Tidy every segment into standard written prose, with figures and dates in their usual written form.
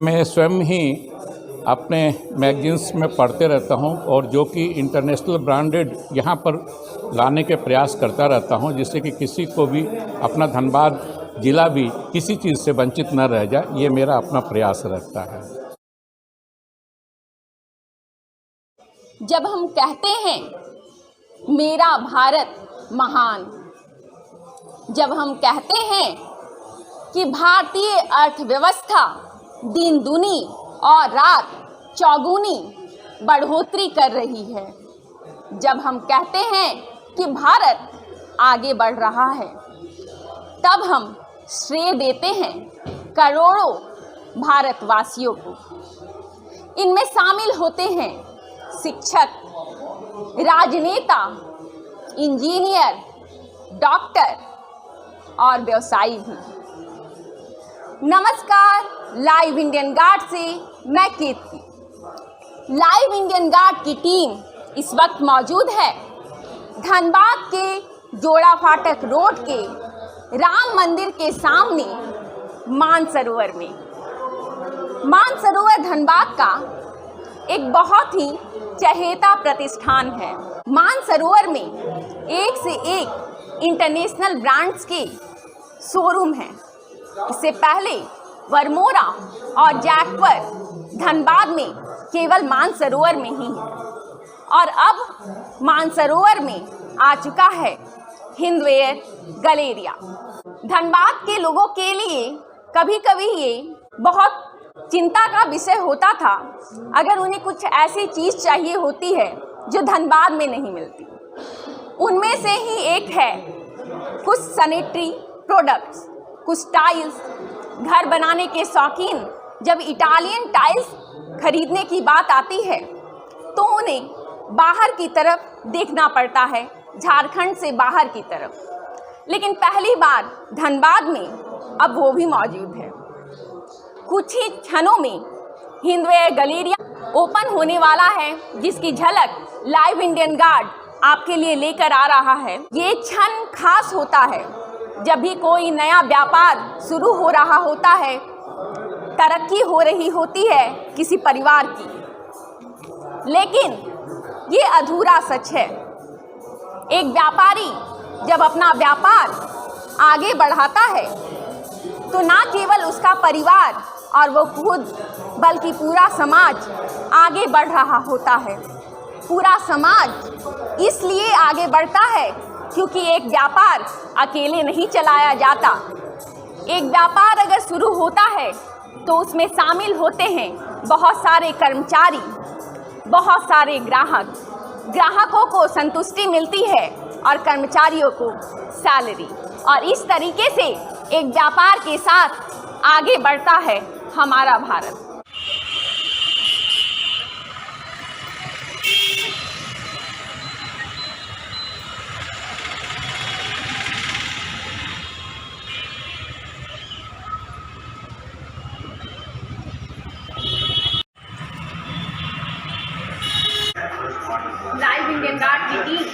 मैं स्वयं ही अपने मैगजीन्स में पढ़ते रहता हूं और जो कि इंटरनेशनल ब्रांडेड यहां पर लाने के प्रयास करता रहता हूं, जिससे कि किसी को भी अपना धनबाद जिला भी किसी चीज़ से वंचित न रह जाए। ये मेरा अपना प्रयास रहता है। जब हम कहते हैं मेरा भारत महान, जब हम कहते हैं कि भारतीय अर्थव्यवस्था दिन दूनी और रात चौगुनी बढ़ोतरी कर रही है, जब हम कहते हैं कि भारत आगे बढ़ रहा है, तब हम श्रेय देते हैं करोड़ों भारतवासियों को। इनमें शामिल होते हैं शिक्षक, राजनेता, इंजीनियर, डॉक्टर और व्यवसायी भी। नमस्कार, लाइव इंडियन गार्ड से मैं कीर्ति। लाइव इंडियन गार्ड की टीम इस वक्त मौजूद है धनबाद के जोड़ा फाटक रोड के राम मंदिर के सामने मानसरोवर में। मानसरोवर धनबाद का एक बहुत ही चहेता प्रतिष्ठान है। मानसरोवर में एक से एक इंटरनेशनल ब्रांड्स के शोरूम हैं। इससे पहले वरमोरा और जैक्वर धनबाद में केवल मानसरोवर में ही है, और अब मानसरोवर में आ चुका है हिंदवेयर गैलेरिया। धनबाद के लोगों के लिए कभी कभी ये बहुत चिंता का विषय होता था अगर उन्हें कुछ ऐसी चीज़ चाहिए होती है जो धनबाद में नहीं मिलती। उनमें से ही एक है कुछ सैनिटरी प्रोडक्ट्स, कुछ टाइल्स। घर बनाने के शौकीन जब इटालियन टाइल्स खरीदने की बात आती है तो उन्हें बाहर की तरफ देखना पड़ता है, झारखंड से बाहर की तरफ। लेकिन पहली बार धनबाद में अब वो भी मौजूद है। कुछ ही क्षणों में हिंदवेयर गैलेरिया ओपन होने वाला है, जिसकी झलक लाइव इंडियन गार्ड आपके लिए लेकर आ रहा है। ये क्षण खास होता है जब भी कोई नया व्यापार शुरू हो रहा होता है, तरक्की हो रही होती है किसी परिवार की। लेकिन ये अधूरा सच है। एक व्यापारी जब अपना व्यापार आगे बढ़ाता है तो ना केवल उसका परिवार और वो खुद, बल्कि पूरा समाज आगे बढ़ रहा होता है। पूरा समाज इसलिए आगे बढ़ता है क्योंकि एक व्यापार अकेले नहीं चलाया जाता। एक व्यापार अगर शुरू होता है तो उसमें शामिल होते हैं बहुत सारे कर्मचारी, बहुत सारे ग्राहक। ग्राहकों को संतुष्टि मिलती है और कर्मचारियों को सैलरी, और इस तरीके से एक व्यापार के साथ आगे बढ़ता है हमारा भारत। लाइव इंडियन गार्ड की टीम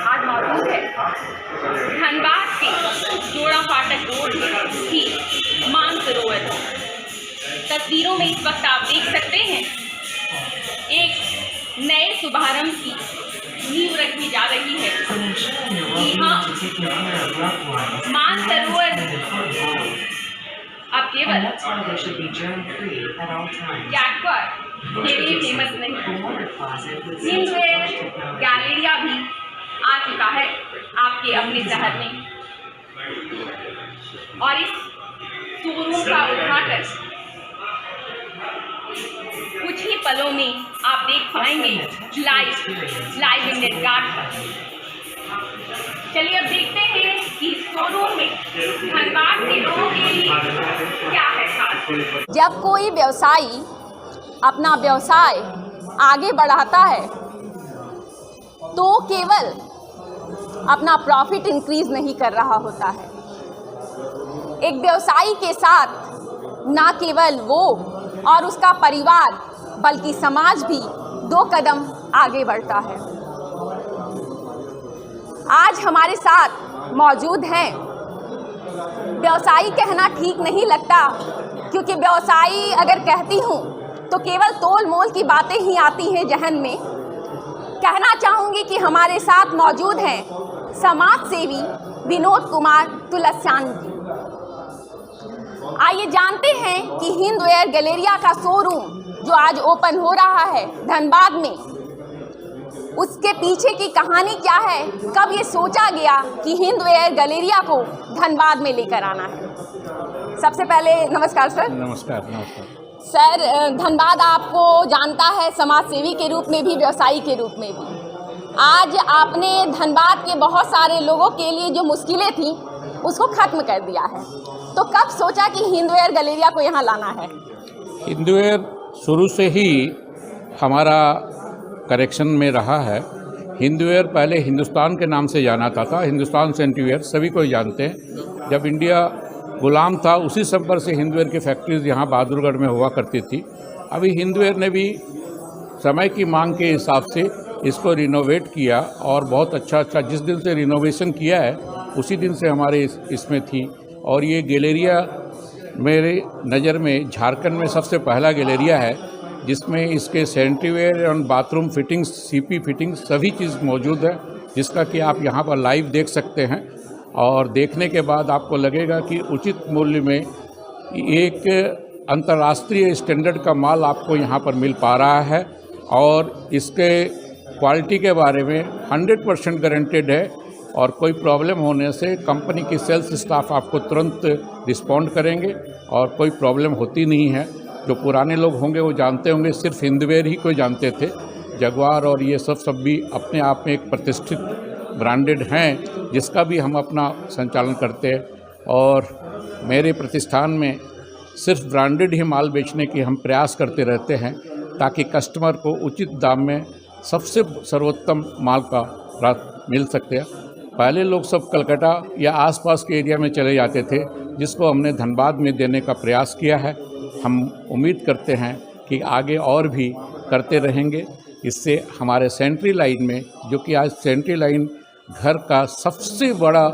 आज मौजूद है धनबाद के जोड़ा फाटक रोड में ही मानसरोवर। तस्वीरों में इस वक्त आप देख सकते हैं एक नए शुभारंभ की नींव रखी जा रही है। हाँ, मानसरोवर अब केवल जैक्वर के लिए फेमस नहीं, हिंदवेयर गैलेरिया भी आ चुका है आपके अपने शहर में, और इस शोरूम का उद्घाटन कुछ ही पलों में आप देख पाएंगे लाइव इंडियन गार्ड पर। चलिए अब देखते हैं कि शोरूम में धनबाद के लोगों के लिए क्या है खास। जब कोई व्यवसायी अपना व्यवसाय आगे बढ़ाता है तो केवल अपना प्रॉफिट इंक्रीज नहीं कर रहा होता है। एक व्यवसायी के साथ ना केवल वो और उसका परिवार बल्कि समाज भी 2 कदम आगे बढ़ता है। आज हमारे साथ मौजूद हैं, व्यवसायी कहना ठीक नहीं लगता क्योंकि व्यवसायी अगर कहती हूँ तो केवल तोल मोल की बातें ही आती हैं जहन में। कहना चाहूँगी कि हमारे साथ मौजूद हैं समाज सेवी विनोद कुमार तुलस्यान जी। आइए जानते हैं कि हिंदवेयर गैलेरिया का शोरूम जो आज ओपन हो रहा है धनबाद में, उसके पीछे की कहानी क्या है, कब ये सोचा गया कि हिंदवेयर गैलेरिया को धनबाद में लेकर आना है। सबसे पहले नमस्कार सर। नमस्कार। नमस्कार सर, धनबाद आपको जानता है समाज सेवी के रूप में भी, व्यवसायी के रूप में भी। आज आपने धनबाद के बहुत सारे लोगों के लिए जो मुश्किलें थी उसको ख़त्म कर दिया है, तो कब सोचा कि हिंदवेयर गैलेरिया को यहाँ लाना है? हिंदवेयर शुरू से ही हमारा करेक्शन में रहा है। हिंदवेयर पहले हिंदुस्तान के नाम से जाना था, हिंदुस्तान सेंटीवेयर सभी को जानते हैं। जब इंडिया गुलाम था उसी समय से हिंदवेयर की फैक्ट्रीज यहाँ बहादुरगढ़ में हुआ करती थी। अभी हिंदवेयर ने भी समय की मांग के हिसाब से इसको रिनोवेट किया और बहुत अच्छा जिस दिन से रिनोवेशन किया है उसी दिन से हमारे इसमें थी। और ये गैलेरिया मेरे नज़र में झारखंड में सबसे पहला गैलेरिया है जिसमें इसके सैनिटरीवेयर और बाथरूम फिटिंग्स, सीपी फिटिंग्स सभी चीज़ मौजूद है, जिसका कि आप यहाँ पर लाइव देख सकते हैं। और देखने के बाद आपको लगेगा कि उचित मूल्य में एक अंतर्राष्ट्रीय स्टैंडर्ड का माल आपको यहाँ पर मिल पा रहा है। और इसके क्वालिटी के बारे में 100% गारंटेड है और कोई प्रॉब्लम होने से कंपनी की सेल्स स्टाफ आपको तुरंत रिस्पॉन्ड करेंगे और कोई प्रॉब्लम होती नहीं है। जो पुराने लोग होंगे वो जानते होंगे, सिर्फ हिंदवेयर ही कोई जानते थे। जगुआर और ये सब भी अपने आप में एक प्रतिष्ठित ब्रांडेड हैं जिसका भी हम अपना संचालन करते हैं। और मेरे प्रतिष्ठान में सिर्फ ब्रांडेड ही माल बेचने की हम प्रयास करते रहते हैं ताकि कस्टमर को उचित दाम में सबसे सर्वोत्तम माल का मिल सकते। पहले लोग सब कलकत्ता या आसपास के एरिया में चले जाते थे, जिसको हमने धनबाद में देने का प्रयास किया है। हम उम्मीद करते हैं कि आगे और भी करते रहेंगे। इससे हमारे सेंट्री लाइन में, जो कि आज सेंट्री लाइन घर का सबसे बड़ा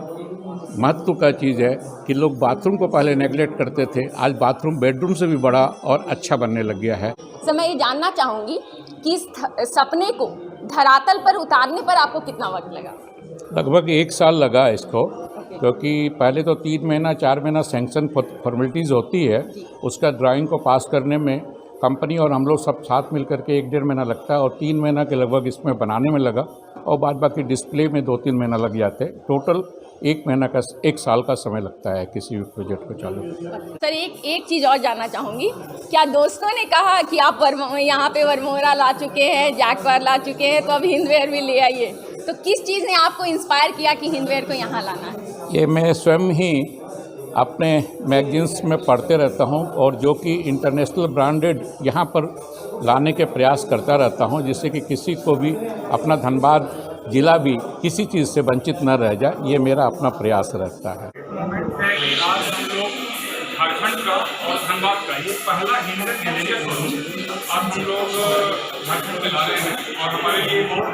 महत्व का चीज़ है कि लोग बाथरूम को पहले नेगलेक्ट करते थे, आज बाथरूम बेडरूम से भी बड़ा और अच्छा बनने लग गया है। सर, मैं ये जानना चाहूँगी कि इस सपने को धरातल पर उतारने पर आपको कितना वक्त लगा? लगभग 1 साल लगा इसको, क्योंकि पहले तो 3 महीना 4 महीना सैंक्शन फॉर्मेलिटीज़ होती है, उसका ड्राइंग को पास करने में कंपनी और हम लोग सब साथ मिल करके 1-1.5 महीना लगता है और 3 महीना के लगभग इसमें बनाने में लगा और बाद बाकी डिस्प्ले में 2-3 महीना लग जाते हैं। टोटल 1 साल का समय लगता है किसी भी प्रोजेक्ट को चालू। सर, एक चीज़ और जानना चाहूँगी, क्या दोस्तों ने कहा कि आप यहाँ पे वरमोरा ला चुके हैं, जैकवार ला चुके हैं, तो अब हिंदवेयर भी ले आइए, तो किस चीज़ ने आपको इंस्पायर किया कि हिंदवेयर को यहाँ लाना है? ये मैं स्वयं ही अपने मैगजीन्स में पढ़ते रहता हूँ और जो कि इंटरनेशनल ब्रांडेड यहाँ पर लाने के प्रयास करता रहता हूँ, जिससे कि किसी को भी अपना धनबाद जिला भी किसी चीज़ से वंचित न रह जाए, ये मेरा अपना प्रयास रहता है। आज हम लोग झारखंड का और धनबाद का ये पहला हिंदवेयर गैलेरिया शोरूम आज हम लोग झारखंड में ला रहे हैं और हमारे लिए बहुत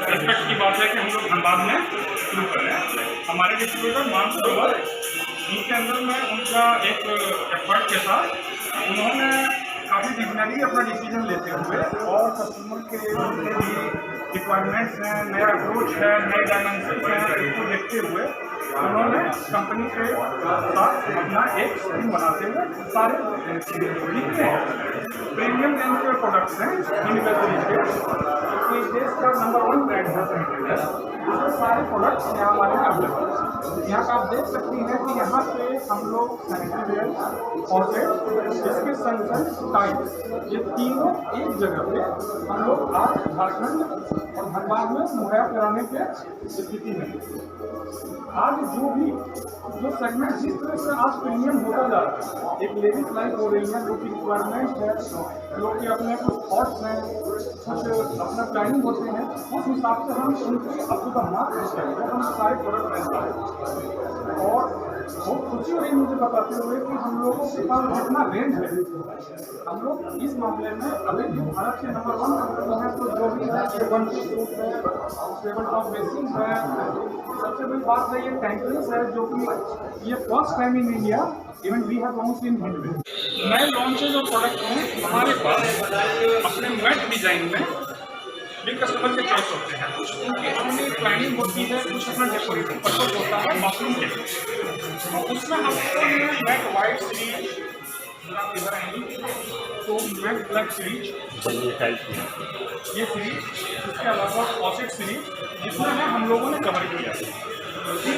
रेस्पेक्ट की बात है कि हम लोग धनबाद में शुरू कर रहे हैं। हमारे डिस्ट्रीब्यूटर मानसरोवर, इनके अंदर में उनका एक एफर्ट के साथ उन्होंने काफ़ी डिफिनेटली अपना डिसीजन लेते हुए और कस्टमर के भी रिक्वायरमेंट्स हैं, नया अप्रोच है, नए डायमेंशन हैं, इसको देखते हुए उन्होंने कंपनी के साथ अपना एक स्कीम बनाते हुए सारे जितने प्रीमियम रेंज के प्रोडक्ट्स हैं यूनिवर्सिटी के, क्योंकि देश का नंबर 1 ब्रांड है, उसके सारे प्रोडक्ट्स यहाँ हमारे अवेलेबल हैं। यहाँ का आप देख सकती हैं कि यहाँ पे हम लोग सैनिटरीवेयर, फॉसेट, इसके संग टाइल्स, ये तीनों एक जगह पे हम लोग आज झारखंड और धनबाद में मुहैया कराने के स्थिति में। आज जो सेगमेंट जिस तरह से आज प्रीमियम होता जा रहा है, एक लेडीज लाइफ हो रही है, लोग की रिक्वायरमेंट है, लोग के अपने कुछ थॉट्स हैं, कुछ अपना प्लानिंग होते हैं, उस हिसाब से हम उनके अपना मार्क हम सारे प्रोडक्ट रहता है। और बहुत खुशी हो रही मुझे बताते हुए कि हम लोगों के पास जितना रेंज है, हम लोग इस मामले में अभी भी भारत के नंबर 1 कंपनी है। तो जो भी है, 1 सूट है, टेबल टॉप बेसिन है। सबसे बड़ी बात है ये टैंकलेस है, जो कि ये first time in India even we have launch in Hindware. नए लॉन्चेज और प्रोडक्ट में हमारे पास अपने मैट डिजाइन में भी कस्टमर के चॉइस होते हैं। कुछ उनकी अपनी प्लानिंग होती है, कुछ अपना डेकोरेटिव पर्पज होता है बाथरूम के लिए, तो उसमें हम लोगों ने मैट वाइट सीरीज इधर आएंगी तो मैट ब्लैक सीरीज ये सीरीज, इसके अलावा फॉसेट सीरीज जिसमें है हम लोगों ने कवर किया।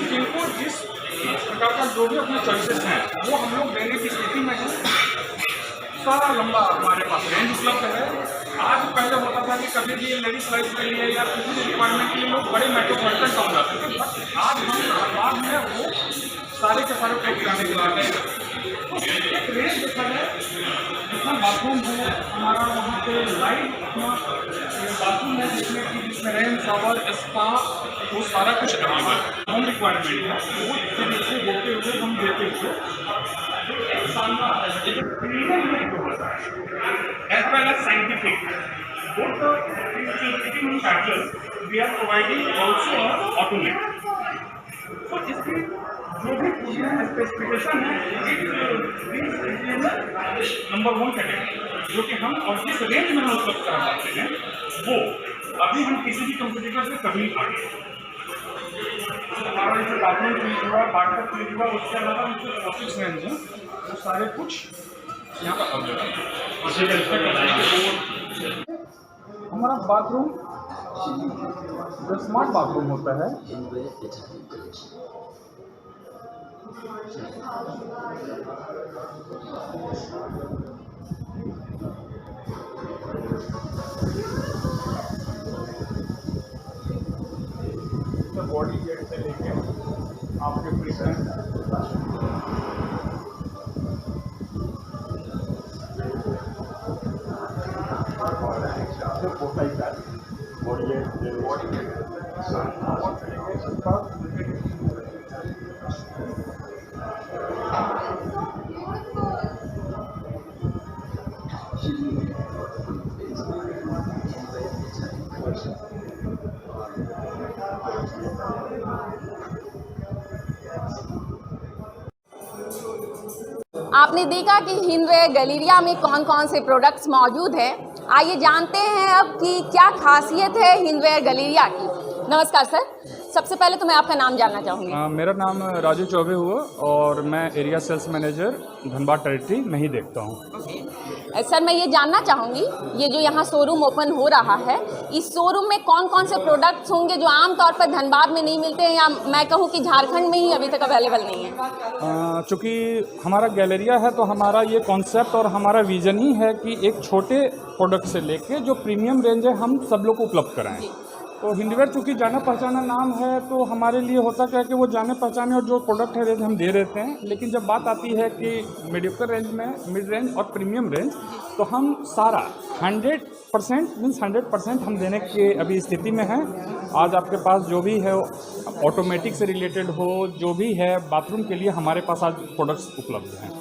जिनको जिस प्रकार का जो भी अपने चॉइसेस हैं वो हम लोग देने की स्थिति में हैं। सारा लंबा हमारे पास रेंज उपलब्ध है। आज पहले होता था कि कभी भी लेडीज लाइफ के लिए या किसी भी रिक्वायरमेंट के लिए लोग बड़े मेट्रोपॉलिटन टाउन जाते थे, बट आज हम बाद में वो सारे के सारे पैक कराने के बाद एक रेंज देखा है जिसमें बाथरूम है हमारा, वहाँ पे लाइट अपना बाथरूम है जिसमें रेन शावर स्पा वो सारा कुछ अवेलेबल होम रिक्वायरमेंट है, वो तरीके होते हुए हम देते हुए as well as scientific. Both the manufacturers we are providing also automate. So इसकी जो भी स्पेसिफिकेशन है नंबर 1 कैटेगरी जो कि हम और जिस रेंज में हम उपलब्ध करा पाते हैं वो अभी हम किसी भी कंपटीटर से कभी आगे हमारा जैसे बाथरूम फ्रीज हुआ, बाथटब फ्रीज हुआ, उसके अलावा जो ऑफिस रेंज है वो सारे कुछ यहाँ पर अवेलेबल है। हमारा बाथरूम जो स्मार्ट बाथरूम होता है बॉडी जेट से लेके आपके प्रेशर आपने देखा कि हिंदवेयर गैलेरिया में कौन कौन से प्रोडक्ट्स मौजूद हैं। आइए जानते हैं अब कि क्या खासियत है हिंदवेयर गैलेरिया की। नमस्कार सर, सबसे पहले तो मैं आपका नाम जानना चाहूँगी। मेरा नाम राजू चौबे हुआ और मैं area sales manager Dhanbad territory में ही देखता हूँ। सर मैं ये जानना चाहूँगी, ये जो यहाँ शोरूम ओपन हो रहा है, इस शोरूम में कौन कौन से प्रोडक्ट्स होंगे जो आमतौर पर धनबाद में नहीं मिलते हैं या मैं कहूँ कि झारखंड में ही अभी तक अवेलेबल नहीं है? चूँकि हमारा गैलेरिया है तो हमारा ये कॉन्सेप्ट और हमारा विजन ही है कि एक छोटे प्रोडक्ट से लेके जो प्रीमियम रेंज है हम सब लोग को उपलब्ध कराएं। तो हिंदवेयर चूँकि जाना पहचाना नाम है तो हमारे लिए होता क्या कि वो जाने पहचाने और जो प्रोडक्ट है रेंज हम दे देते हैं, लेकिन जब बात आती है कि मीडियोकर रेंज में, मिड रेंज और प्रीमियम रेंज, तो हम सारा 100% मीन्स 100% हम देने के अभी स्थिति में हैं। आज आपके पास जो भी है ऑटोमेटिक से रिलेटेड हो, जो भी है बाथरूम के लिए हमारे पास आज प्रोडक्ट्स उपलब्ध हैं।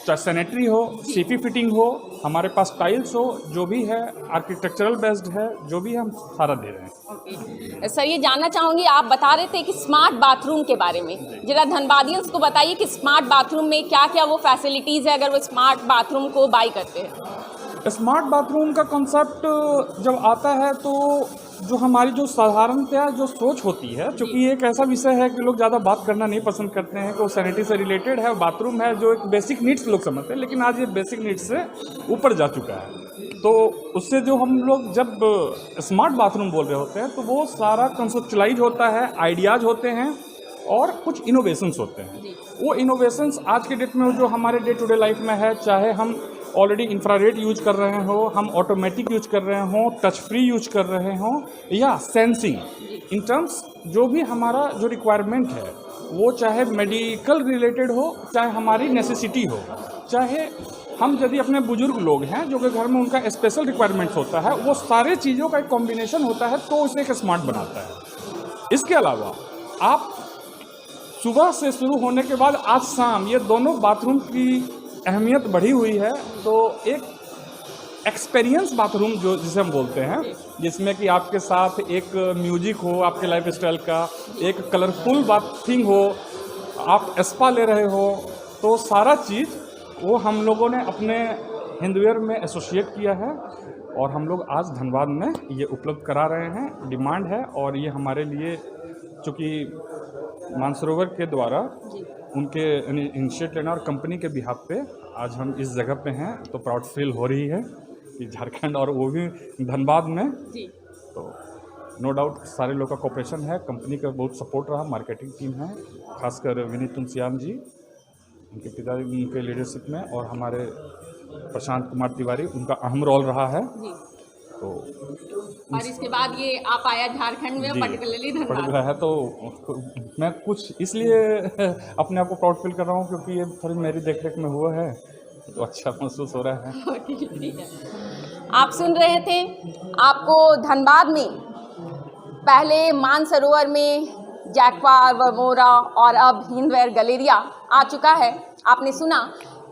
चाहे सैनिटरी हो, सीपी फिटिंग हो, हमारे पास टाइल्स हो, जो भी है आर्किटेक्चरल बेस्ड है, जो भी हम सारा दे रहे हैं। सर ये जानना चाहूँगी, आप बता रहे थे कि स्मार्ट बाथरूम के बारे में, जरा धनबादियंस को बताइए कि स्मार्ट बाथरूम में क्या क्या वो फैसिलिटीज़ है अगर वो स्मार्ट बाथरूम को बाई करते हैं। स्मार्ट बाथरूम का कॉन्सेप्ट जब आता है तो जो हमारी जो साधारणतया जो सोच होती है, चूँकि ये एक ऐसा विषय है कि लोग ज़्यादा बात करना नहीं पसंद करते हैं कि वो सैनिटरी से रिलेटेड है, बाथरूम है जो एक बेसिक नीड्स लोग समझते हैं, लेकिन आज ये बेसिक नीड्स से ऊपर जा चुका है। तो उससे जो हम लोग जब स्मार्ट बाथरूम बोल रहे होते हैं तो वो सारा कंसेप्चुलाइज होता है, आइडियाज़ होते हैं और कुछ इनोवेशंस होते हैं। वो इनोवेशंस आज के डेट में जो हमारे डे टू डे लाइफ में है, चाहे हम ऑलरेडी इंफ्रारेड यूज कर रहे हो, हम ऑटोमेटिक यूज कर रहे हो, टच फ्री यूज कर रहे हो, या सेंसिंग, इन टर्म्स जो भी हमारा जो रिक्वायरमेंट है वो चाहे मेडिकल रिलेटेड हो, चाहे हमारी नेसेसिटी हो, चाहे हम यदि अपने बुजुर्ग लोग हैं जो कि घर में उनका स्पेशल रिक्वायरमेंट्स होता है, वो सारे चीज़ों का एक कॉम्बिनेशन होता है तो उसे एक स्मार्ट बनाता है। इसके अलावा आप सुबह से शुरू होने के बाद आज शाम ये दोनों बाथरूम की अहमियत बढ़ी हुई है, तो एक एक्सपीरियंस बाथरूम जो जिसे हम बोलते हैं, जिसमें कि आपके साथ एक म्यूजिक हो आपके लाइफ स्टाइल का, एक कलरफुल बाथिंग हो, आप स्पा ले रहे हो, तो सारा चीज़ वो हम लोगों ने अपने हिंदवेयर में एसोसिएट किया है और हम लोग आज धनबाद में ये उपलब्ध करा रहे हैं। डिमांड है और ये हमारे लिए चूँकि मानसरोवर के द्वारा उनके इनिशिएट लेना और कंपनी के बिहाफ पे आज हम इस जगह पे हैं, तो प्राउड फील हो रही है कि झारखंड और वो भी धनबाद में। तो नो डाउट सारे लोग का कोऑपरेशन है, कंपनी का बहुत सपोर्ट रहा, मार्केटिंग टीम है, खासकर विनीत तुलसियान जी उनके पिताजी उनके लीडरशिप में, और हमारे प्रशांत कुमार तिवारी उनका अहम रोल रहा है। तो और इसके बाद ये आप आया झारखंड में, पर्टिकुलरली धनबाद है, तो मैं कुछ इसलिए अपने आप को प्राउड फील कर रहा हूँ क्योंकि ये थोड़ी मेरी देखरेख में हुआ है, तो अच्छा महसूस हो रहा है। आप सुन रहे थे, आपको धनबाद में पहले मानसरोवर में जैक्वा, वर्मोरा और अब हिंदवेयर गैलेरिया आ चुका है। आपने सुना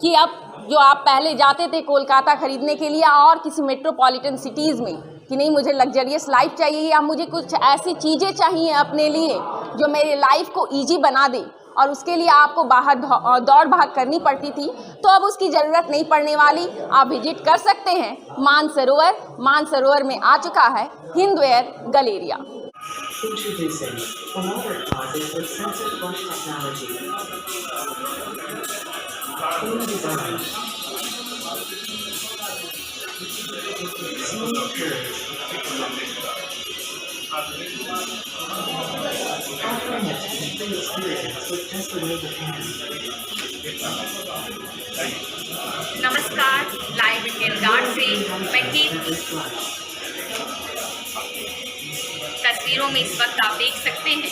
कि अब जो आप पहले जाते थे कोलकाता खरीदने के लिए और किसी मेट्रोपॉलिटन सिटीज़ में कि नहीं मुझे लग्जरियस लाइफ चाहिए या मुझे कुछ ऐसी चीज़ें चाहिए अपने लिए जो मेरे लाइफ को ईजी बना दे, और उसके लिए आपको बाहर दौड़ भाग करनी पड़ती थी, तो अब उसकी ज़रूरत नहीं पड़ने वाली। आप विजिट कर सकते हैं मानसरोवर। मानसरोवर में आ चुका है Hindware Galleria. Introducing a water closet with sensor flush technology. Clean design. Smooth curves. Offering a complete experience with just a wave of hand. नमस्कार, लाइव इंडियन गार्ड से मैं कीर्ति। तस्वीरों में इस वक्त आप देख सकते हैं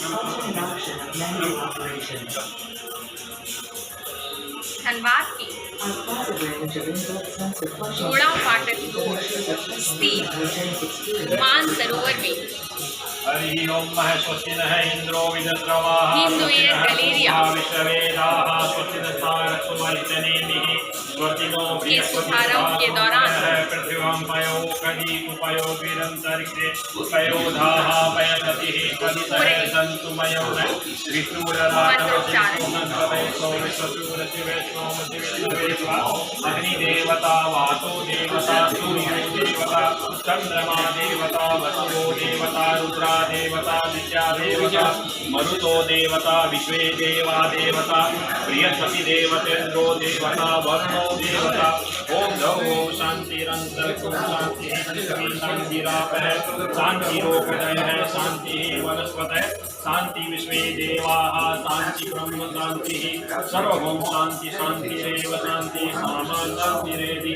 Alternate option of manual operation. Dhanbad की Our closet range of inbuilt sensor flushing घोड़ा फाटक रोड स्थित मानसरोवर में हरि ओम स्वस्तिनः इंद्रो विदद्रवाः हिंदवेयर गैलेरिया विश्ववेदाः स्वस्तिनस्तारक्सुमर्चनेमिः स्वस्तिनो के शुभारंभ के दौरान पृथिव्यां पयो कदीकुपयो वीरन्तरिक्षे पयोधाः पयनतिः कदितयसन्तु मयो न विष्णुरराजवसिष्ठो विश्वसूरशिवेश्वो अग्निदेवता वातो देवता सूर्यो देवता चंद्रमा देवता वसुवो देवता रुद्रा देवता विद्या देवता मरुतो देवता विश्वे देवा देवता बृहस्पति देवतेन्द्रो देवता वरुणो देवता ओम नमो शांतिरंतरिक्षो शांति पृथ्वी शांतिरापः शांतिरोपदयः शांतिः वनस्पतयः शांति विश्वे देवाः शांति ब्रह्म शांतिः सर्वभौम शांति शांतिरेव शांति सामा शांतिरेधि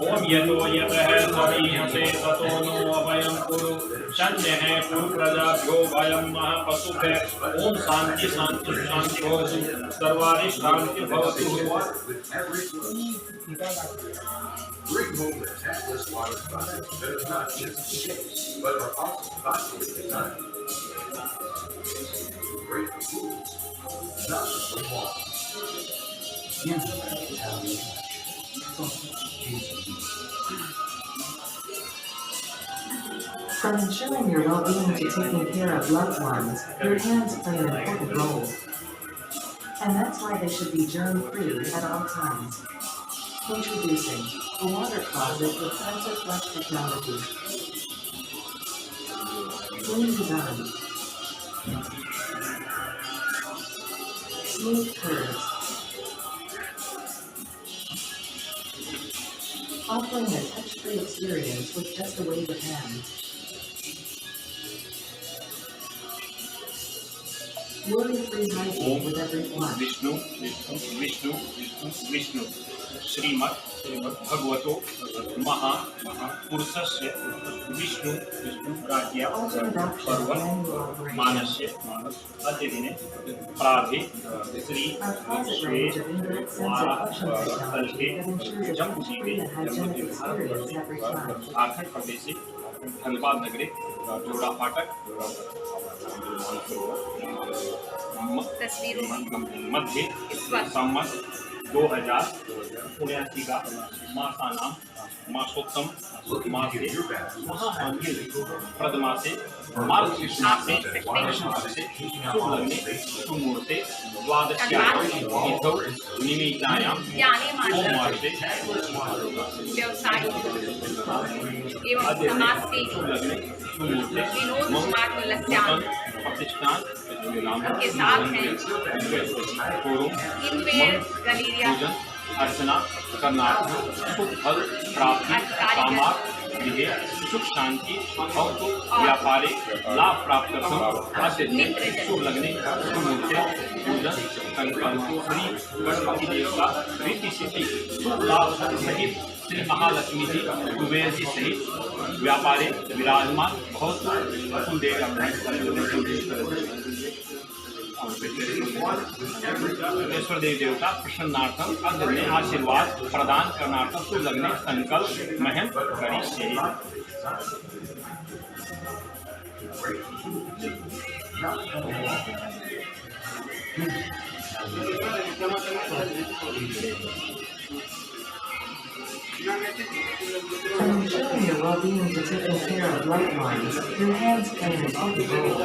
ओम यतो यतः समीहसे ततो नो अभयं कुरु शन्यः कुरु प्रजाभ्यो भयं मह पशुभ्यः ओम शांति शांति शांति भवतु सर्वाणि शांति भवतु। Bring home the tankless water closet that is not just cheap, but are also thoughtfully designed. Great for foods, not just for walls. From ensuring your well-being to taking care of loved ones, your hands play an important role. And that's why they should be germ-free at all times. Introducing a water closet with sensor flush technology. Clean design. Smooth curves. Offering a touch-free experience with just a wave of hands. Worry-free hygiene with every flush. Vishnu Vishnu Vishnu Vishnu Vishnu Shrimad भगवतो महापुरुषस्य विष्णु विष्णु राज्ञा पर्वत मानस्य मानस अतिदिने प्राभे श्री श्री महाकल्पे जम्बूजीवे झारखंड प्रदेशे धनबाद नगरे जोड़ा फाटक तस्वीरों में मध्य सम्मत 2079 का मासानाम मासोत्तम मास से महामांगल्य प्रदमा से मार्ग कृष्णा से शुभ लगने शुभ मुहूर्ते द्वादश्याम तिथौ निमित्तायां सोमवार से व्यवसायिक एवं समाज से शुभ लगने शुभ मुहूर्ते विनोद कुमार तुलस्यान प्रतिष्ठान के साथ हैं शोरूम इनवेयर गैलेरिया पूजन अर्चना करनार्थ सुख फल प्राप्ति कामार्थ विजय सुख शांति और व्यापारिक लाभ प्राप्त कर शुभ लगने शुभ मुहूर्ते पूजन संकल्प श्री गणपति देवता रीति सिद्धि शुभ लाभ सहित श्री महालक्ष्मी जी कुबेर जी सहित व्यापारिक विराजमान बहुत कुलदेव ईश्वर देव देवता प्रसन्नार्थम अग्र में आशीर्वाद प्रदान करनार्थम शुभ लगने संकल्प महम करिष्ये। From ensuring your well-being to taking care of loved ones, your hands play an important role.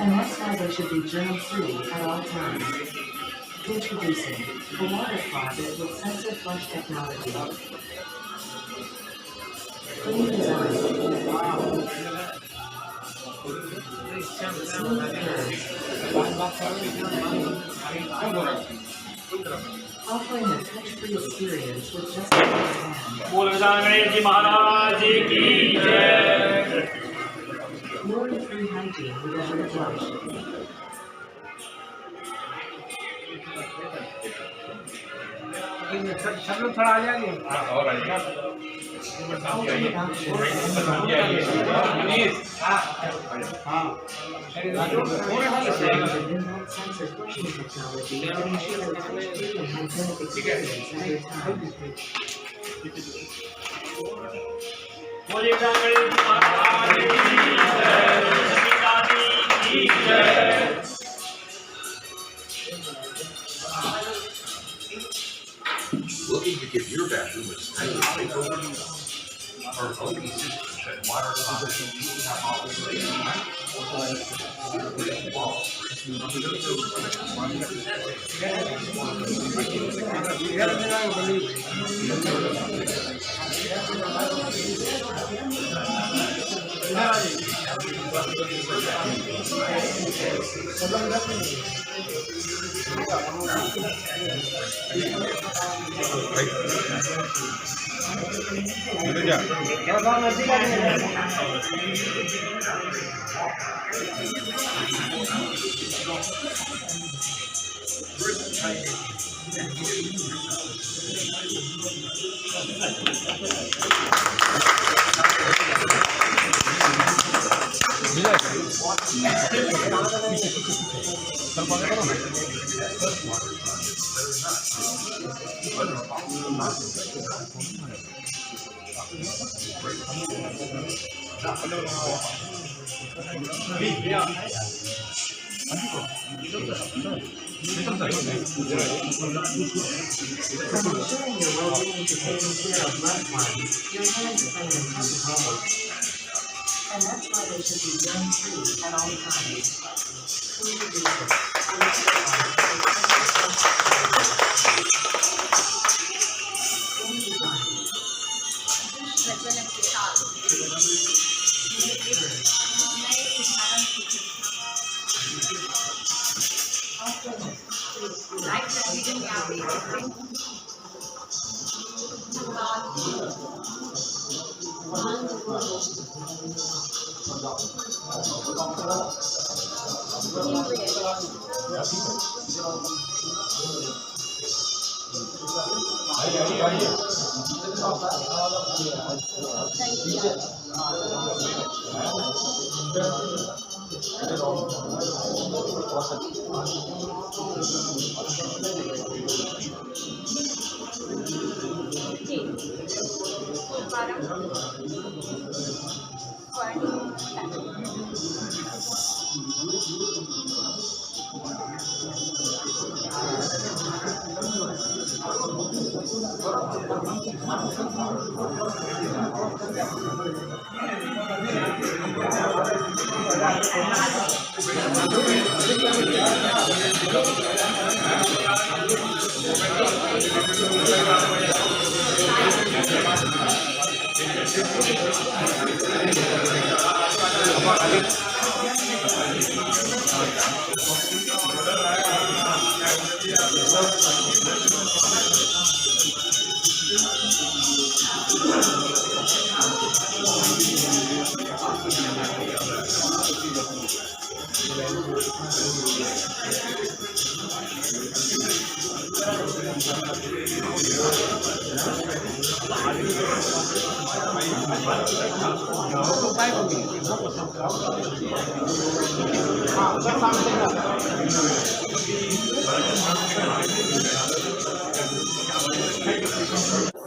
And that's why they should be germ-free at all times. Introducing the water closet with sensor flush technology. Clean design. Smooth curves. Offering a touch-free experience with just a hand. बोल गणेश जी महाराज की जय। Worry-free hygiene without a flush. सब लोग थोड़ा आ जाएंगे। Sensor flushing technology that ensures a touch-free and hygienic experience every time. बोल गणेश जी महाराज की जय। Looking to give your bathroom a stylish makeover? Our only systems and water closet have all From ensuring your well-being to taking care of loved ones, your hands play an important role. And that's why they should be germ-free at all times. Introducing प्रज्वलन के साथ नए उदाहरण live television में आप देख सकते हैं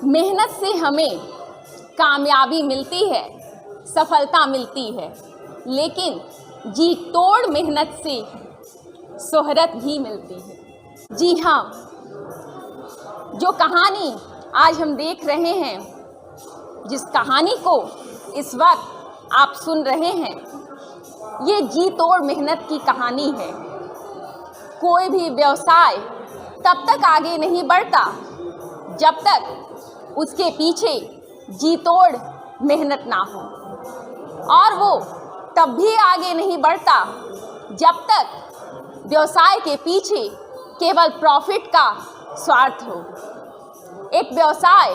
मेहनत से हमें कामयाबी मिलती है, सफलता मिलती है, लेकिन जी तोड़ मेहनत से शोहरत भी मिलती है। जी हाँ, जो कहानी आज हम देख रहे हैं, जिस कहानी को इस वक्त आप सुन रहे हैं, ये जी तोड़ मेहनत की कहानी है। कोई भी व्यवसाय तब तक आगे नहीं बढ़ता जब तक उसके पीछे जी तोड़ मेहनत ना हो, और वो तब भी आगे नहीं बढ़ता जब तक व्यवसाय के पीछे केवल प्रॉफिट का स्वार्थ हो। एक व्यवसाय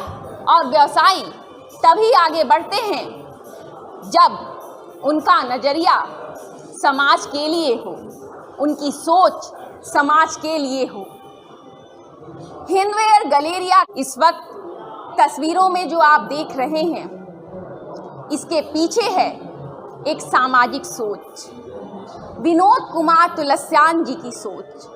और व्यवसायी तभी आगे बढ़ते हैं जब उनका नज़रिया समाज के लिए हो, उनकी सोच समाज के लिए हो। हिंदवेयर गैलेरिया इस वक्त तस्वीरों में जो आप देख रहे हैं, इसके पीछे है एक सामाजिक सोच, विनोद कुमार तुलसियान जी की सोच।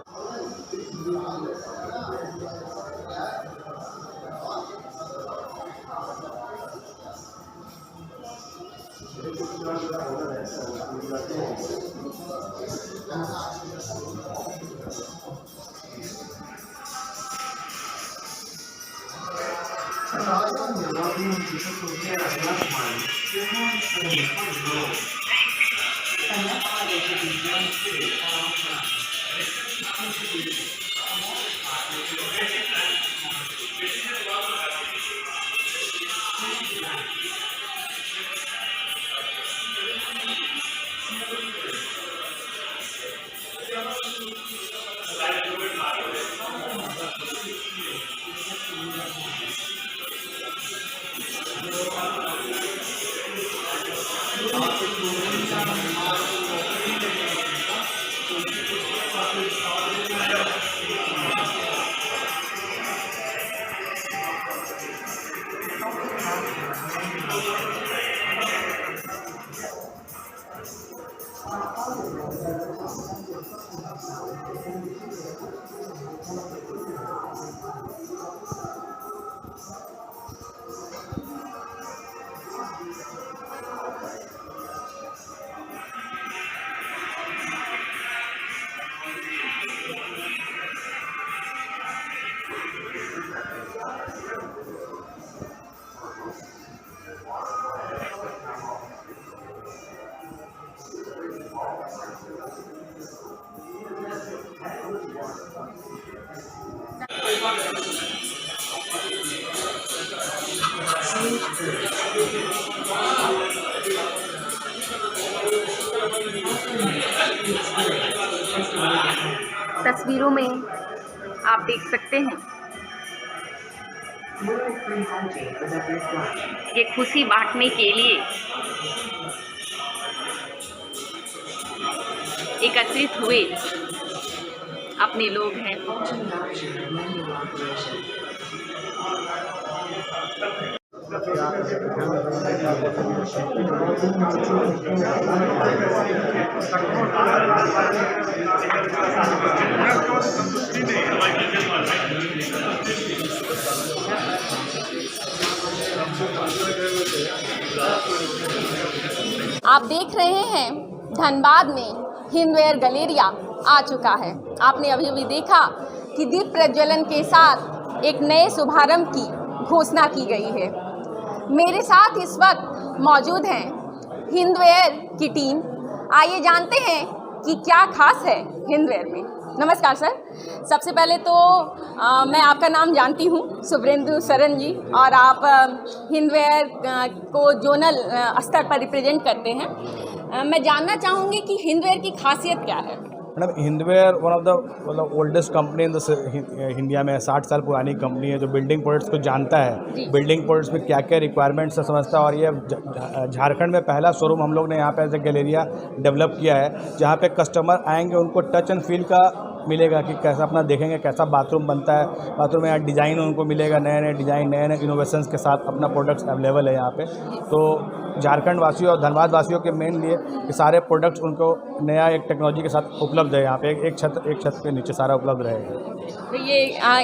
तस्वीरों में आप देख सकते हैं ये खुशी बांटने के लिए एकत्रित हुए अपने लोग हैं। आप देख रहे हैं धनबाद में हिंदवेयर गैलेरिया आ चुका है। आपने अभी अभी देखा कि दीप प्रज्वलन के साथ एक नए शुभारंभ की घोषणा की गई है। मेरे साथ इस वक्त मौजूद हैं हिंदवेयर की टीम। आइए जानते हैं कि क्या खास है हिंदवेयर में। नमस्कार सर, सबसे पहले तो मैं आपका नाम जानती हूँ, सुब्रेंदु सरन जी, और आप हिंदवेयर को जोनल स्तर पर रिप्रेजेंट करते हैं। मैं जानना चाहूँगी कि हिंदवेयर की खासियत क्या है। Madam, Hindware one of the मतलब oldest company in the India में 60 साल पुरानी कंपनी है जो बिल्डिंग प्रोडक्ट्स को जानता है, बिल्डिंग प्रोडक्ट्स में क्या क्या रिक्वायरमेंट्स है समझता है। और ये झारखंड में पहला शोरूम हम लोग ने यहाँ पे एज ए गैलेरिया डेवलप किया है, जहाँ पे कस्टमर आएंगे उनको टच एंड फील का मिलेगा कि कैसा अपना देखेंगे कैसा बाथरूम बनता है, बाथरूम में यहाँ डिज़ाइन उनको मिलेगा, नए नए डिज़ाइन नए नए इनोवेशंस के साथ अपना प्रोडक्ट्स अवेलेबल है यहाँ पे। तो झारखंड वासियों और धनबाद वासियों के मेन लिए कि सारे प्रोडक्ट्स उनको नया एक टेक्नोलॉजी के साथ उपलब्ध है यहाँ पे, एक छत के नीचे सारा उपलब्ध रहेगा। तो ये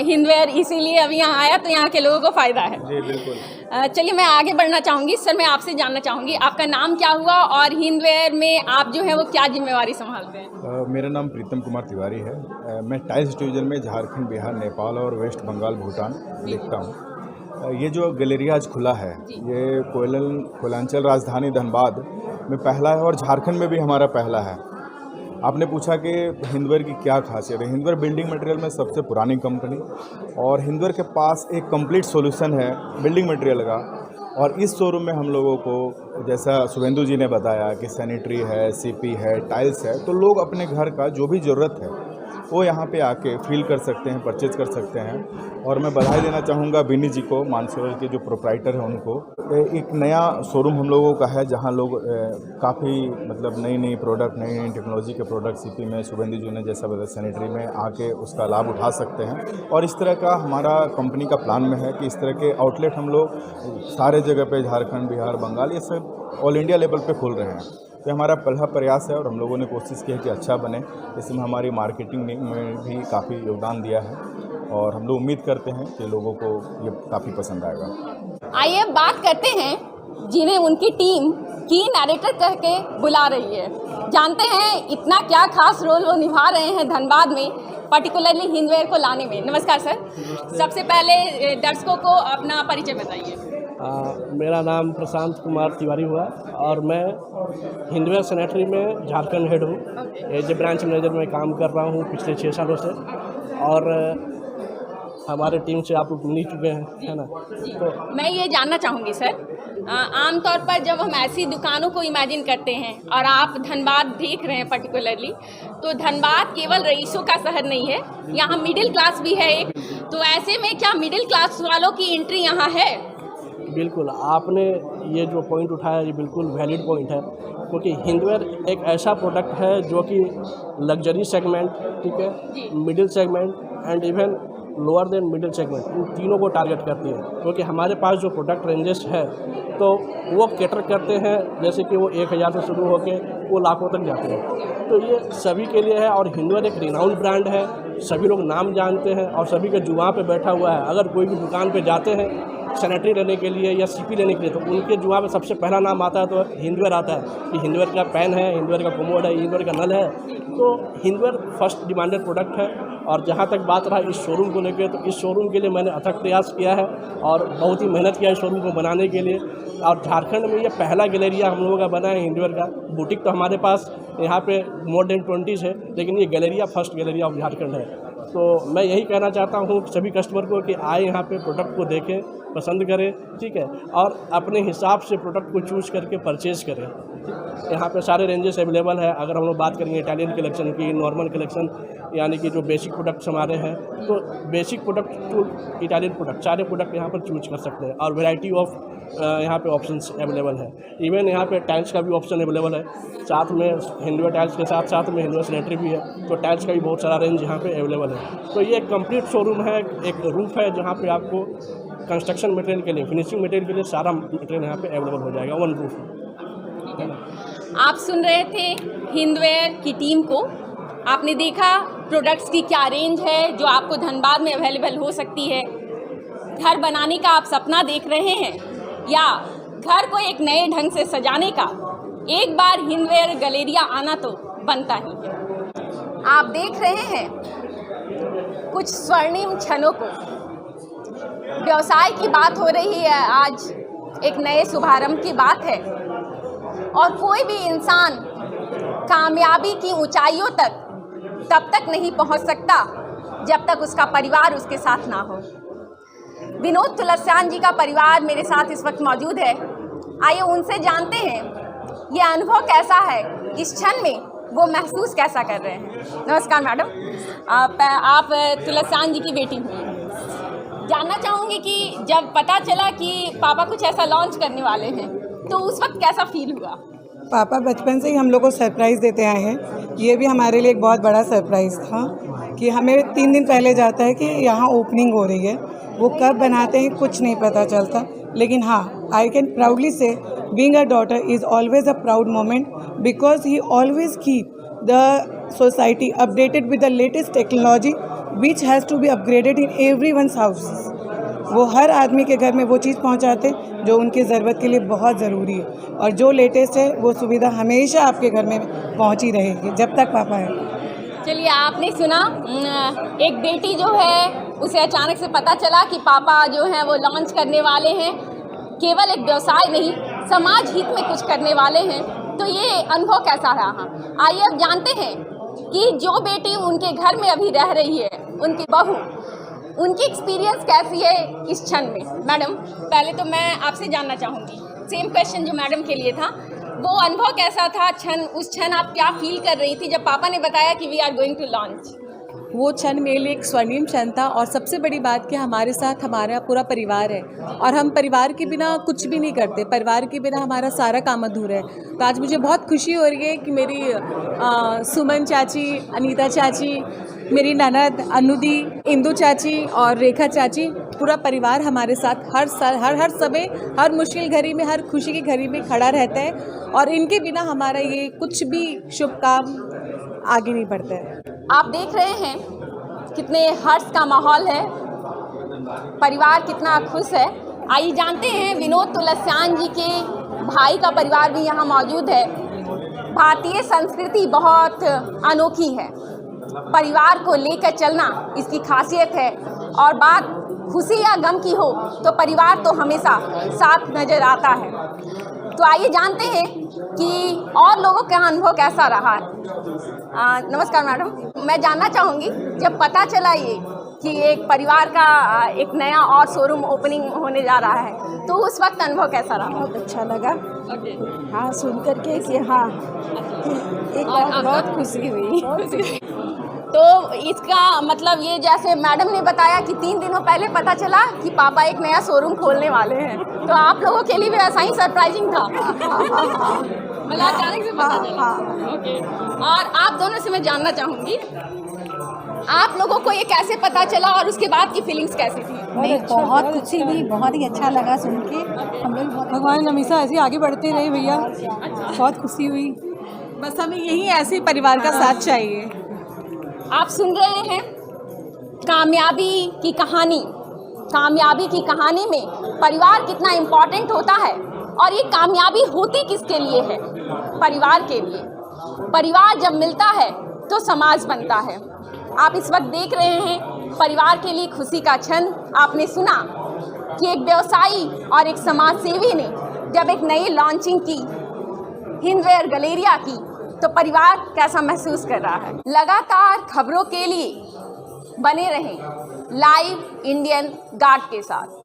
हिंदवेयर इसीलिए अभी यहाँ आया तो यहाँ के लोगों को फ़ायदा है। जी बिल्कुल। चलिए मैं आगे बढ़ना चाहूँगी। सर, मैं आपसे जानना चाहूँगी आपका नाम क्या हुआ और हिंदवेयर में आप जो है वो क्या जिम्मेवारी संभालते हैं। मेरा नाम प्रीतम कुमार तिवारी है। मैं टाइल्स डिवीज़न में झारखंड, बिहार, नेपाल और वेस्ट बंगाल, भूटान देखता हूँ। ये जो गैलेरिया आज खुला है ये कोयलांचल राजधानी धनबाद में पहला है और झारखंड में भी हमारा पहला है। आपने पूछा कि हिंदवेयर की क्या खासियत है। हिंदवेयर बिल्डिंग मटेरियल में सबसे पुरानी कंपनी और हिंदवेयर के पास एक कंप्लीट सॉल्यूशन है बिल्डिंग मटेरियल का। और इस शोरूम में हम लोगों को, जैसा शुभेंदु जी ने बताया कि सैनिटरी है, सीपी है, टाइल्स है, तो लोग अपने घर का जो भी ज़रूरत है वो यहाँ पे आके फील कर सकते हैं, परचेज कर सकते हैं। और मैं बधाई देना चाहूँगा बिनी जी को, मानसरोवर के जो प्रोप्राइटर हैं उनको। एक नया शोरूम हम लोगों का है जहाँ लोग काफ़ी मतलब नई प्रोडक्ट, नई टेक्नोलॉजी के प्रोडक्ट सीपी में, शुभेंदु जी ने जैसा बताया सैनिटरी में आके उसका लाभ उठा सकते हैं। और इस तरह का हमारा कंपनी का प्लान में है कि इस तरह के आउटलेट हम लोग सारे जगह पे झारखंड, बिहार, बंगाल, ये सब ऑल इंडिया लेवल पे खोल रहे हैं। तो हमारा पहला प्रयास है और हम लोगों ने कोशिश की है कि अच्छा बने। इसमें हमारी मार्केटिंग में भी काफ़ी योगदान दिया है और हम लोग उम्मीद करते हैं कि लोगों को ये काफ़ी पसंद आएगा। आइए बात करते हैं जिन्हें उनकी टीम की नैरेटर कह के बुला रही है। जानते हैं इतना क्या खास रोल वो निभा रहे हैं धनबाद में, पर्टिकुलरली हिंदवेयर को लाने में। नमस्कार सर, सबसे पहले दर्शकों को अपना परिचय बताइए। मेरा नाम प्रशांत कुमार तिवारी हुआ और मैं हिंदवेयर सैनिटरी में झारखंड हेड हूँ। एज ए ब्रांच मैनेजर में काम कर रहा हूँ पिछले 6 सालों से। और हमारे टीम से आप लोग मिल चुके हैं, है ना। तो मैं ये जानना चाहूँगी सर, आमतौर पर जब हम ऐसी दुकानों को इमेजिन करते हैं और आप धनबाद देख रहे हैं पर्टिकुलरली, तो धनबाद केवल रईसों का शहर नहीं है, यहाँ मिडिल क्लास भी है एक। तो ऐसे में क्या मिडिल क्लास वालों की एंट्री यहाँ है? बिल्कुल, आपने ये जो पॉइंट उठाया ये बिल्कुल वैलिड पॉइंट है, क्योंकि हिंदवेयर एक ऐसा प्रोडक्ट है जो कि लग्जरी सेगमेंट, ठीक है, middle segment and even lower than middle segment, इन तीनों को टारगेट करती है। क्योंकि हमारे पास जो प्रोडक्ट रेंजेस है तो वो कैटर करते हैं, जैसे कि वो 1000 से शुरू होकर वो लाखों तक जाते हैं। तो ये सभी के लिए है और हिंदवेयर एक रिनाउंड ब्रांड है, सभी लोग नाम जानते हैं और सभी के जुबान पे बैठा हुआ है। अगर कोई भी दुकान पे जाते हैं सैनिटरी लेने के लिए या सीपी लेने के लिए, तो उनके जुबान पे सबसे पहला नाम आता है तो हिंदवेयर आता है कि हिंदवेयर का पेन है, हिंदवेयर का कोमोड है, हिंदवेयर का नल है। तो हिंदवेयर फर्स्ट डिमांडेड प्रोडक्ट है। और जहाँ तक बात रहा इस शोरूम को लेकर, तो इस शोरूम के लिए मैंने अथक प्रयास किया है और बहुत ही मेहनत किया इस शोरूम को बनाने के लिए। और झारखंड में ये पहला गैलेरिया हम लोगों का बना है हिंदवेयर का। बुटीक तो हमारे पास यहाँ पे मोर देन 20 है, लेकिन ये Galleria first Galleria of Jharkhand है। तो मैं यही कहना चाहता हूँ सभी कस्टमर को कि आए यहाँ पे प्रोडक्ट को देखें, पसंद करें, ठीक है, और अपने हिसाब से प्रोडक्ट को चूज़ करके परचेज़ करें। यहाँ पे सारे रेंजेस अवेलेबल है। अगर हम लोग बात करेंगे इटालियन कलेक्शन की, नॉर्मल कलेक्शन, यानी कि जो बेसिक प्रोडक्ट्स हमारे हैं, तो basic product to Italian product सारे प्रोडक्ट यहाँ पर चूज कर सकते हैं। और वैरायटी ऑफ यहाँ पे ऑप्शंस अवेलेबल है। इवन यहाँ पे टाइल्स का भी ऑप्शन अवेलेबल है, साथ में हिंदवेयर टाइल्स के साथ साथ में हिंदवेयर सैनिटरी भी है। तो टाइल्स का भी बहुत सारा रेंज यहाँ पे अवेलेबल है। तो ये एक कंप्लीट शोरूम है, एक रूफ है जहाँ पे आपको कंस्ट्रक्शन मटेरियल के लिए, फिनिशिंग मटेरियल के लिए सारा मटेरियल यहाँ पे अवेलेबल हो जाएगा, वन रूफ है। आप सुन रहे थे हिंदवेयर की टीम को। आपने देखा प्रोडक्ट्स की क्या रेंज है जो आपको धनबाद में अवेलेबल हो सकती है। घर बनाने का आप सपना देख रहे हैं या घर को एक नए ढंग से सजाने का, एक बार हिंदवेयर गैलेरिया आना तो बनता ही है। आप देख रहे हैं कुछ स्वर्णिम क्षणों को व्यवसाय की बात हो रही है, आज एक नए शुभारंभ की बात है और कोई भी इंसान कामयाबी की ऊंचाइयों तक तब तक नहीं पहुंच सकता जब तक उसका परिवार उसके साथ ना हो। विनोद तुलसियान जी का परिवार मेरे साथ इस वक्त मौजूद है। आइए उनसे जानते हैं ये अनुभव कैसा है, इस क्षण में वो महसूस कैसा कर रहे हैं। नमस्कार मैडम, आप तुलसियान जी की बेटी हुई। जानना चाहूँगी कि जब पता चला कि पापा कुछ ऐसा लॉन्च करने वाले हैं तो उस वक्त कैसा फील हुआ? पापा बचपन से ही हम लोग को सरप्राइज़ देते आए हैं। ये भी हमारे लिए एक बहुत बड़ा सरप्राइज़ था कि हमें 3 दिन पहले जाता है कि यहाँ ओपनिंग हो रही है। वो कब बनाते हैं कुछ नहीं पता चलता, लेकिन हाँ, I can proudly say being a daughter is always a proud moment because he always keep the society updated with the latest technology which has to be upgraded in everyone's house. वो हर आदमी के घर में वो चीज़ पहुंचाते जो उनकी ज़रूरत के लिए बहुत ज़रूरी है, और जो लेटेस्ट है वो सुविधा हमेशा आपके घर में पहुंची रहेगी जब तक पापा है। चलिए, आपने सुना, एक बेटी जो है उसे अचानक से पता चला कि पापा जो हैं वो लॉन्च करने वाले हैं, केवल एक व्यवसाय नहीं समाज हित में कुछ करने वाले हैं, तो ये अनुभव कैसा रहा? आइए अब जानते हैं कि जो बेटी उनके घर में अभी रह रही है, उनकी बहू, उनकी एक्सपीरियंस कैसी है इस क्षण में। मैडम, पहले तो मैं आपसे जानना चाहूँगी, सेम क्वेश्चन जो मैडम के लिए था, वो अनुभव कैसा था उस क्षण आप क्या फील कर रही थी जब पापा ने बताया कि we are going to launch? वो क्षण मेरे लिए एक स्वर्णिम क्षण था, और सबसे बड़ी बात कि हमारे साथ हमारा पूरा परिवार है और हम परिवार के बिना कुछ भी नहीं करते, परिवार के बिना हमारा सारा काम अधूरा है। तो आज मुझे बहुत खुशी हो रही है कि मेरी सुमन चाची, अनीता चाची, मेरी ननद अनुदी, इंदू चाची और रेखा चाची, पूरा परिवार हमारे साथ हर साल हर समय, हर मुश्किल घड़ी में, हर खुशी की घड़ी में खड़ा रहता है, और इनके बिना हमारा ये कुछ भी शुभ काम आगे नहीं बढ़ता है। आप देख रहे हैं कितने हर्ष का माहौल है, परिवार कितना खुश है। आइए जानते हैं, विनोद तुलसियान जी के भाई का परिवार भी यहाँ मौजूद है। भारतीय संस्कृति बहुत अनोखी है, परिवार को लेकर चलना इसकी खासियत है, और बात खुशी या गम की हो तो परिवार तो हमेशा साथ नज़र आता है। तो आइए जानते हैं कि और लोगों का अनुभव कैसा रहा है। नमस्कार मैडम, मैं जानना चाहूँगी, जब पता चला ये कि एक परिवार का एक नया और शोरूम ओपनिंग होने जा रहा है, तो उस वक्त अनुभव कैसा रहा? बहुत अच्छा लगा। हाँ, सुन करके कि हाँ, एक बहुत खुशी हुई। तो इसका मतलब ये, जैसे मैडम ने बताया कि 3 दिनों पहले पता चला कि पापा एक नया शोरूम खोलने वाले हैं, तो आप लोगों के लिए भी ऐसा ही सरप्राइजिंग था? मतलब अचानक से पता चला। ओके। और आप दोनों से मैं जानना चाहूँगी, आप लोगों को ये कैसे पता चला और उसके बाद की फीलिंग्स कैसी थी? बहुत खुशी हुई, बहुत ही अच्छा लगा सुन के। हम लोग भगवान हमेशा ऐसे आगे बढ़ते रहे भैया, बहुत खुशी हुई। बस हमें यही ऐसे परिवार का साथ चाहिए। आप सुन रहे हैं कामयाबी की कहानी। कामयाबी की कहानी में परिवार कितना इम्पोर्टेंट होता है, और ये कामयाबी होती किसके लिए है? परिवार के लिए। परिवार जब मिलता है तो समाज बनता है। आप इस वक्त देख रहे हैं परिवार के लिए खुशी का क्षण। आपने सुना कि एक व्यवसायी और एक समाज सेवी ने जब एक नई लॉन्चिंग की, हिंदवेयर गैलेरिया की, तो परिवार कैसा महसूस कर रहा है। लगातार खबरों के लिए बने रहें लाइव इंडियन गार्ड के साथ।